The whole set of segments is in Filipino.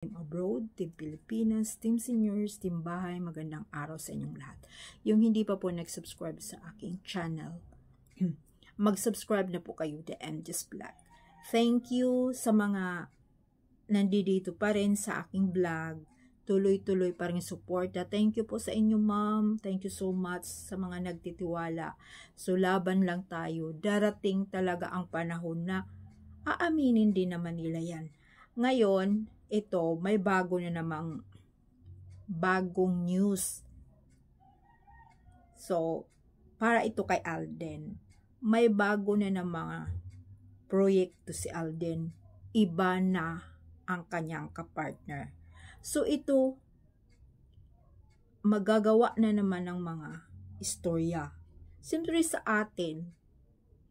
Team Abroad, Team Pilipinas, Team Seniors, Team Bahay, magandang araw sa inyong lahat. Yung hindi pa po nag-subscribe sa aking channel, mag-subscribe na po kayo, The MJ's Vlog. Thank you sa mga nandito pa rin sa aking vlog. Tuloy-tuloy pa rin suporta. Thank you po sa inyo, ma'am. Thank you so much sa mga nagtitiwala. So, laban lang tayo. Darating talaga ang panahon na aaminin din naman nila yan. Ngayon, ito, may bago na namang bagong news. So, para ito kay Alden. May bago na namang proyekto si Alden. Iba na ang kanyang kapartner. So, ito, magagawa na naman ng mga istorya. Siyempre sa atin,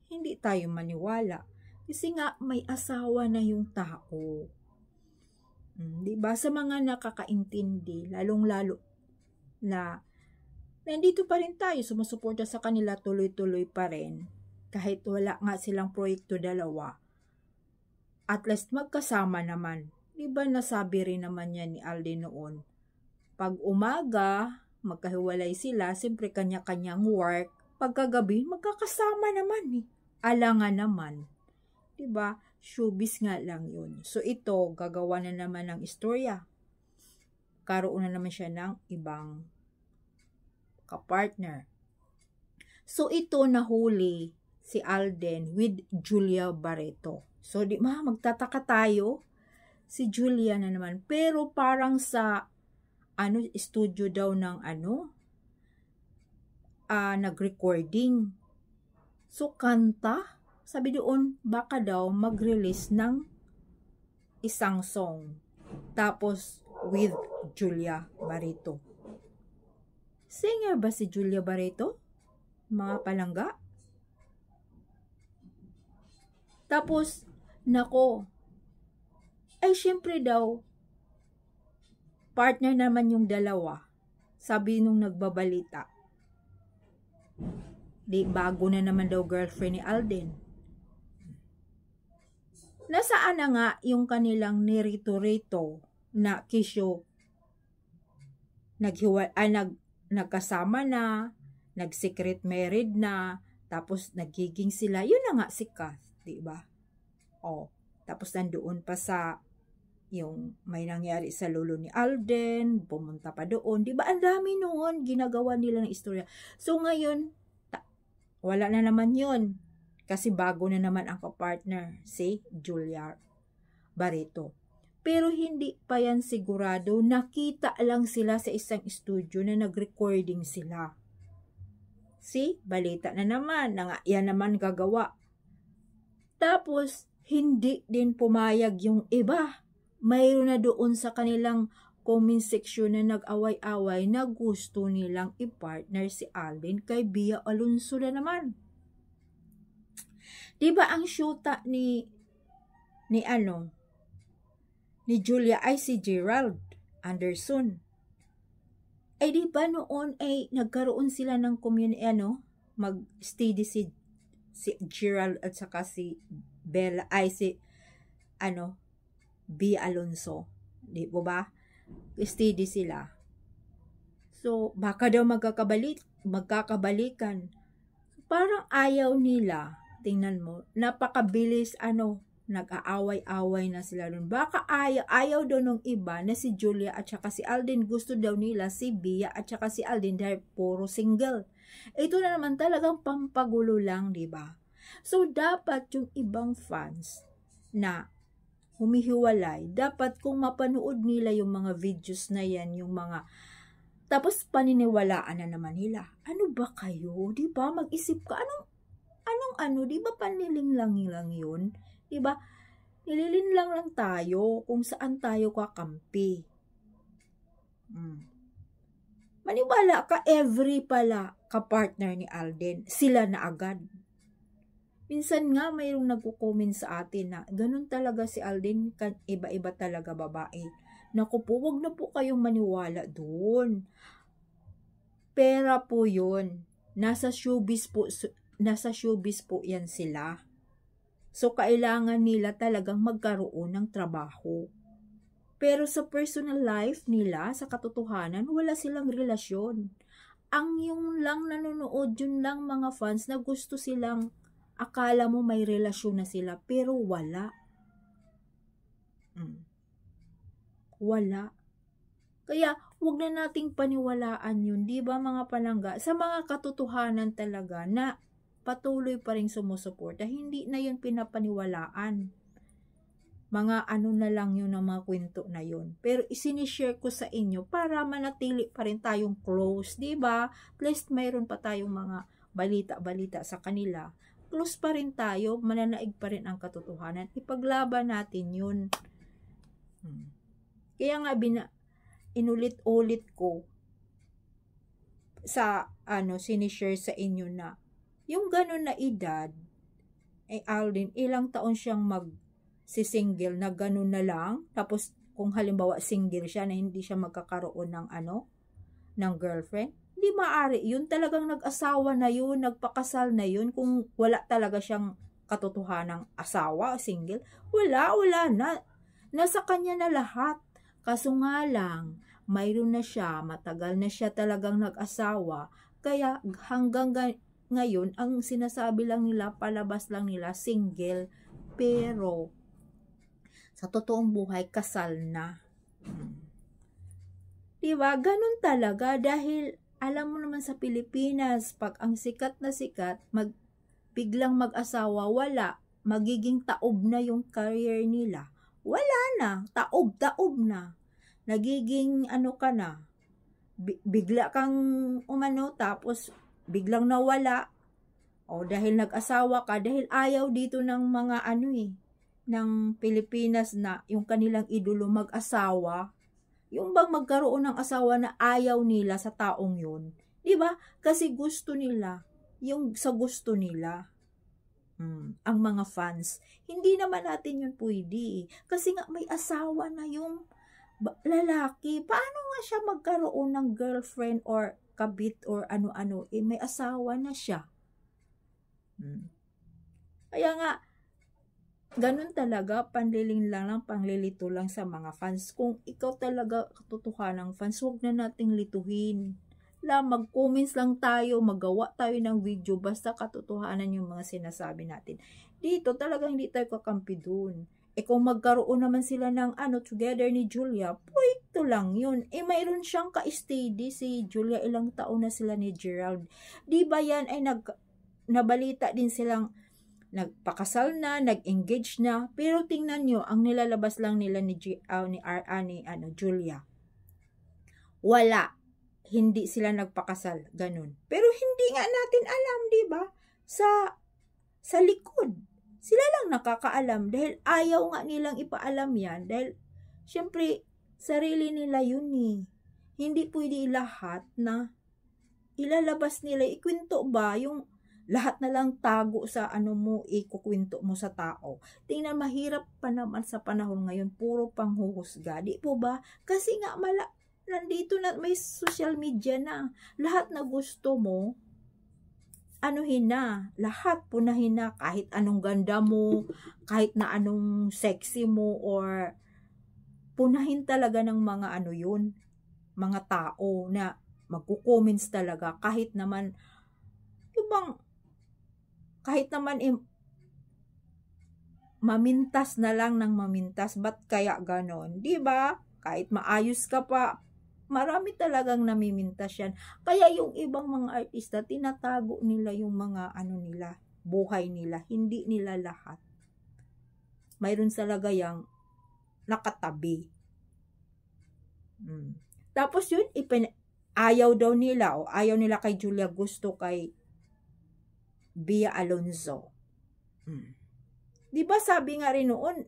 hindi tayo maniwala. Kasi nga, may asawa na yung tao. Diba? Sa mga nakakaintindi, lalong-lalo na nandito pa rin tayo, sumusuporta sa kanila, tuloy-tuloy pa rin. Kahit wala nga silang proyekto dalawa. At least magkasama naman. Diba nasabi rin naman yan ni Alden noon. Pag umaga, magkahiwalay sila, siyempre kanya-kanyang work. Pagkagabi, magkakasama naman eh. Alangan naman. Diba? Showbiz nga lang yun. So ito, gagawa na naman ng istorya. Karoon na naman siya ng ibang kapartner. So ito, nahuli si Alden with Julia Barreto. So di ba, magtataka tayo. Si Julia na naman. Pero parang sa studio daw ng nag-recording. So kanta. Sabi doon, baka daw mag-release ng isang song. Tapos, with Julia Barreto. Singer ba si Julia Barreto? Mga palangga? Tapos, nako, ay syempre daw, partner naman yung dalawa. Sabi nung nagbabalita. Di bago na naman daw girlfriend ni Alden. Nasaan na nga yung kanilang nirito-rito na kisyo nagkasama na, nag-secret married na, tapos nagiging sila. Yun na nga si Kath, di ba? Oh, tapos nandoon pa sa yung may nangyari sa lolo ni Alden, pumunta pa doon. Di ba? Ang dami noon ginagawa nila ng istorya. So ngayon, wala na naman yun. Kasi bago na naman ang kapartner, si Julia Barreto. Pero hindi pa yan sigurado. Nakita lang sila sa isang studio na nag-recording sila. See? Balita na naman. Yan naman gagawa. Tapos, hindi din pumayag yung iba. Mayroon na doon sa kanilang comment section na nag-away-away na gusto nilang i-partner si Alden kay Bia Alonso na naman. Diba ang syuta ni Julia ay si Gerald Anderson. Ay diba noon ay nagkaroon sila ng mag-steady si Gerald at saka si Bella ay si Bea Alonso. Di ba? Steady sila. So baka daw magkakabalikan. Parang ayaw nila. Tingnan mo, napakabilis nag-aaway-away na sila nun. Baka ayaw daw nung iba na si Julia at saka si Alden. Gusto daw nila si Bia at saka si Alden dahil puro single. Ito na naman talagang pampagulo lang, di ba? So, dapat yung ibang fans na humihiwalay, dapat kung mapanood nila yung mga videos na yan, yung mga tapos paniniwalaan na naman nila. Ano ba kayo? Di ba? Mag-isip ka. Di ba panlilinlang lang yun? Di ba? Nililinlang lang tayo kung saan tayo kakampi. Maniwala ka, every pala kapartner ni Alden, sila na agad. Minsan nga mayroong nagko-comment sa atin na ganun talaga si Alden, iba-iba talaga babae. Naku po, wag na po kayong maniwala doon. Pera po yun. Nasa showbiz po yan sila. So, kailangan nila talagang magkaroon ng trabaho. Pero sa personal life nila, sa katotohanan, wala silang relasyon. Ang yung lang nanonood, yun lang mga fans na gusto silang, akala mo may relasyon na sila, pero wala. Wala. Kaya, wag na nating paniwalaan yun, di ba mga palangga? Sa mga katotohanan talaga na patuloy pa rin sumusuporta, hindi na yun pinapaniwalaan. Mga ano na lang yun ng mga kwento na yun. Pero isinishare ko sa inyo para manatili pa rin tayong close, di ba? At least mayroon pa tayong mga balita-balita sa kanila. Close pa rin tayo, mananaig pa rin ang katotohanan. Ipaglaban natin yun. Kaya nga inulit-ulit ko sa sinishare sa inyo na yung ganun na edad, Alden, ilang taon siyang si-single na ganun na lang, tapos kung halimbawa single siya na hindi siya magkakaroon ng ng girlfriend, hindi maaari yun, talagang nag-asawa na yun, nagpakasal na yun, kung wala talaga siyang katotohanang asawa, single, wala na, nasa kanya na lahat. Kaso nga lang, mayroon na siya, matagal na siya talagang nag-asawa, kaya hanggang ngayon, ang sinasabi lang nila, palabas lang nila, single, pero sa totoong buhay, kasal na. Diba? Ganun talaga, dahil alam mo naman sa Pilipinas, pag ang sikat na sikat, biglang mag-asawa, wala, magiging taob na yung career nila. Wala na, taob na. Nagiging ka na, bigla kang tapos biglang nawala, o dahil nag-asawa ka, dahil ayaw dito ng mga ng Pilipinas na yung kanilang idolo mag-asawa, yung bang magkaroon ng asawa na ayaw nila sa taong yun, di ba? Kasi gusto nila, yung sa gusto nila. Ang mga fans, hindi naman natin yun pwede, kasi nga may asawa na yung lalaki, paano nga siya magkaroon ng girlfriend or kabit or ano-ano, may asawa na siya. Kaya nga, ganun talaga, panlilin lang, panglilito lang sa mga fans. Kung ikaw talaga katotohanang fans, huwag na nating lituhin. Mag-comments lang tayo, magawa tayo ng video, basta katotohanan yung mga sinasabi natin. Dito talagang hindi tayo kakampi dun. Kung magkaroon naman sila ng together ni Julia, pwede lang yun. Mayroon siyang ka-steady si Julia, ilang taon na sila ni Gerald. Di ba yan ay nabalita din silang nagpakasal na, nag-engage na, pero tingnan nyo, ang nilalabas lang nila ni Julia. Wala. Hindi sila nagpakasal. Ganun. Pero hindi nga natin alam, di ba? Sa likod. Sila lang nakakaalam dahil ayaw nga nilang ipaalam yan. Dahil, syempre, sarili nila yun eh. Hindi pwede lahat na ilalabas nila. Ikwento ba yung lahat na lang tago sa ikukwento mo sa tao. Tingnan, mahirap pa naman sa panahon ngayon, puro panghuhusga. Di po ba? Kasi nga nandito na may social media na. Lahat na gusto mo, lahat punahin na, kahit anong ganda mo, kahit na anong sexy mo, or punahin talaga ng mga yun, mga tao na magko-comments talaga, kahit naman mamintas na lang ng mamintas, ba't kaya ganon? Diba? Kahit maayos ka pa, marami talagang namimintas yan. Kaya yung ibang mga artista, tinatago nila yung mga nila, buhay nila, hindi nila lahat. Mayroon talaga yung nakatabi. Tapos yun, ayaw daw nila, ayaw nila kay Julia, gusto kay Bea Alonzo. Diba sabi nga rin noon,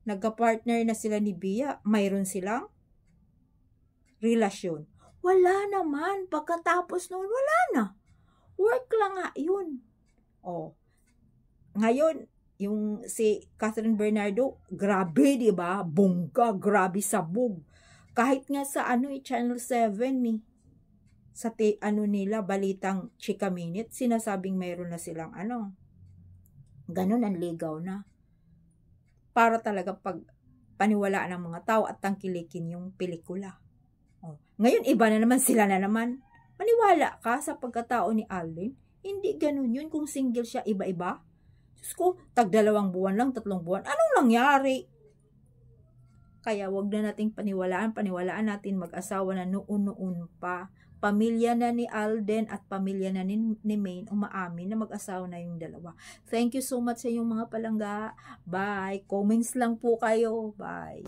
nagka-partner na sila ni Bea, mayroon silang relasyon. Wala naman. Pagkatapos noon, wala na. Work lang nga yun. Ngayon, yung si Catherine Bernardo, grabe, diba? Bongga, grabe sabog. Kahit nga sa Channel 7 ni sa nila, balitang Chika Minute, sinasabing mayroon na silang ganun, ang ligaw na. Para talaga pag paniwalaan ng mga tao at tangkilikin yung pelikula. Oh. Ngayon, iba na naman, sila na naman. Maniwala ka sa pagkatao ni Alden? Hindi ganun yun. Kung single siya, iba-iba. Diyos ko, tag 2 buwan lang, 3 buwan. Anong nangyari? Kaya wag na nating paniwalaan natin mag-asawa na noon pa. Pamilya na ni Alden at pamilya na ni Maine umaamin na mag-asawa na yung dalawa. Thank you so much sa inyong mga palangga. Bye. Comments lang po kayo. Bye.